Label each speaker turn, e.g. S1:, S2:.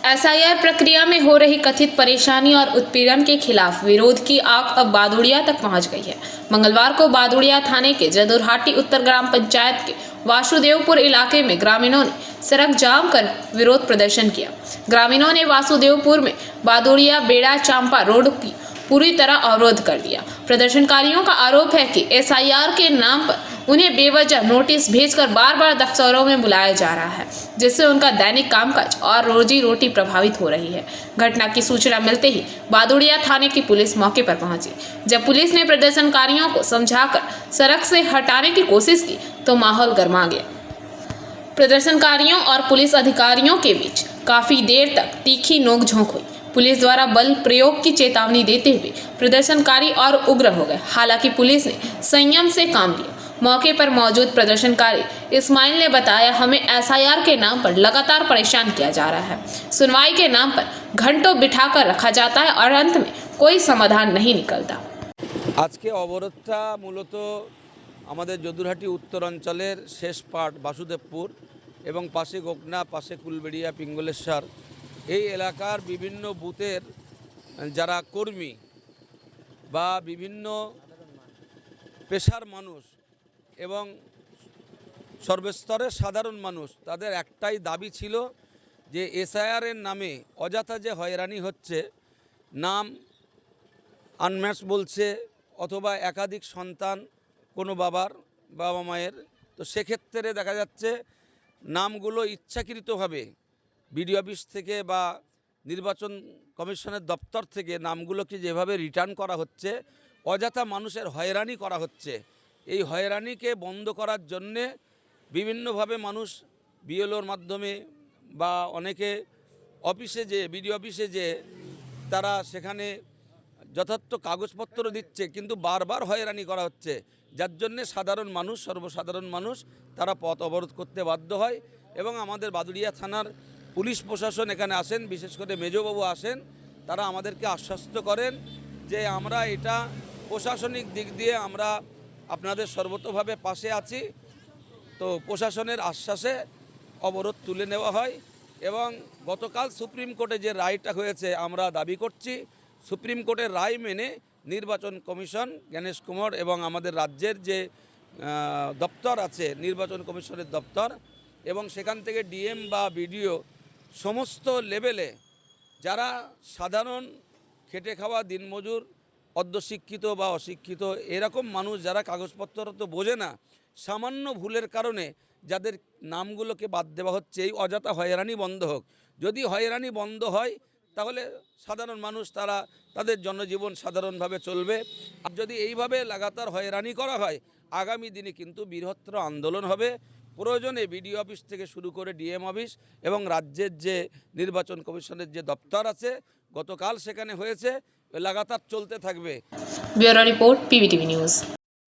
S1: SIR प्रक्रिया में हो रही कथित परेशानी और उत्पीड़न के खिलाफ विरोध की आग अब बादुड़िया तक पहुंच गई है। मंगलवार को बादुड़िया थाने के जदुरहाटी उत्तर ग्राम पंचायत के वासुदेवपुर इलाके में ग्रामीणों ने सड़क जाम कर विरोध प्रदर्शन किया। ग्रामीणों ने वासुदेवपुर में बादुड़िया बेड़ा चांपा रोड की पूरी तरह अवरोध कर दिया। प्रदर्शनकारियों का आरोप है कि एसआईआर के नाम पर उन्हें बेवजह नोटिस भेजकर बार बार दफ्तरों में बुलाया जा रहा है, जिससे उनका दैनिक कामकाज और रोजी रोटी प्रभावित हो रही है। घटना की सूचना मिलते ही बादुड़िया थाने की पुलिस मौके पर पहुंची। जब पुलिस ने प्रदर्शनकारियों को समझाकर सड़क से हटाने की कोशिश की तो माहौल गर्मा गया। प्रदर्शनकारियों और पुलिस अधिकारियों के बीच काफी देर तक तीखी नोकझोंक हुई। पुलिस द्वारा बल प्रयोग की चेतावनी देते हुए प्रदर्शनकारी और उग्र हो गए। हालांकि पुलिस ने संयम से काम लिया। मौके पर मौजूद प्रदर्शनकारी इस्माइल ने बताया, हमें एसआईआर के नाम पर लगातार परेशान किया जा रहा है। सुनवाई के नाम पर घंटों बिठाकर रखा जाता है और अंत में कोई समाधान नहीं निकलता।
S2: आज के अवरोधटा मूलत আমাদের জদুরহাটি উত্তরাঞ্চলের শেষ পার্ট বাসুদেবপুর এবং পাশে গোকনা, পাশে কুলবেড়িয়া, পিঙ্গলেশ্বর এই এলাকার বিভিন্ন বুথের যারা কর্মী বা বিভিন্ন পেশার মানুষ এবং সর্বস্তরের সাধারণ মানুষ তাদের একটাই দাবি ছিল যে এসআইআরের নামে অযথা যে হয়রানি হচ্ছে, নাম আনম্যাচ বলছে অথবা একাধিক সন্তান কোনো বাবা মায়ের, তো সেক্ষেত্রে দেখা যাচ্ছে নামগুলো ইচ্ছাকৃতভাবে বিডিও অফিস থেকে বা নির্বাচন কমিশনের দপ্তর থেকে নামগুলোকে যেভাবে রিটার্ন করা হচ্ছে, অযথা মানুষের হয়রানি করা হচ্ছে। এই হয়রানিকে বন্ধ করার জন্যে বিভিন্নভাবে মানুষ বিএলওর মাধ্যমে বা অনেকে অফিসে যে বিডিও অফিসে যে তারা সেখানে যথার্থ কাগজপত্র দিচ্ছে, কিন্তু বারবার হয়রানি করা হচ্ছে, যার জন্যে সাধারণ মানুষ, সর্বসাধারণ মানুষ তারা পথ অবরোধ করতে বাধ্য হয়। এবং আমাদের বাদুড়িয়া থানার পুলিশ প্রশাসন এখানে আসেন, বিশেষ করে মেজবাবু আসেন, তারা আমাদেরকে আশ্বস্ত করেন যে আমরা এটা প্রশাসনিক দিক দিয়ে আমরা আপনাদের সর্বতোভাবে পাশে আছি। তো প্রশাসনের আশ্বাসে অবরোধ তুলে নেওয়া হয় এবং গতকাল সুপ্রিম কোর্টে যে রায়টা হয়েছে আমরা দাবি করছি সুপ্রিম কোর্টের রায় মেনে নির্বাচন কমিশন, গণেশ কুমার এবং আমাদের রাজ্যের যে দপ্তর আছে নির্বাচন কমিশনের দপ্তর এবং সেখান থেকে ডিএম বা বিডিও সমস্ত লেভেলে যারা সাধারণ খেটে খাওয়া দিনমজুর, অর্ধশিক্ষিত বা অশিক্ষিত এরকম মানুষ যারা কাগজপত্র তো বোঝে না, সামান্য ভুলের কারণে যাদের নামগুলোকে বাদ দেওয়া হচ্ছে, এই অযথা হয়রানি বন্ধ হোক। যদি হয়রানি বন্ধ হয় তাহলে সাধারণ মানুষ তারা তাদের জনজীবন সাধারণভাবে চলবে। আর যদি এইভাবে লাগাতার হয়রানি করা হয় আগামী দিনে কিন্তু বৃহত্তর আন্দোলন হবে। প্রয়োজনে বিডিও অফিস থেকে শুরু করে ডিএম অফিস এবং রাজ্যের যে নির্বাচন কমিশনের যে দপ্তর আছে গতকাল সেখানে হয়েছে, লাগাতার চলতে থাকবে।
S1: Bureau report, PBTV news.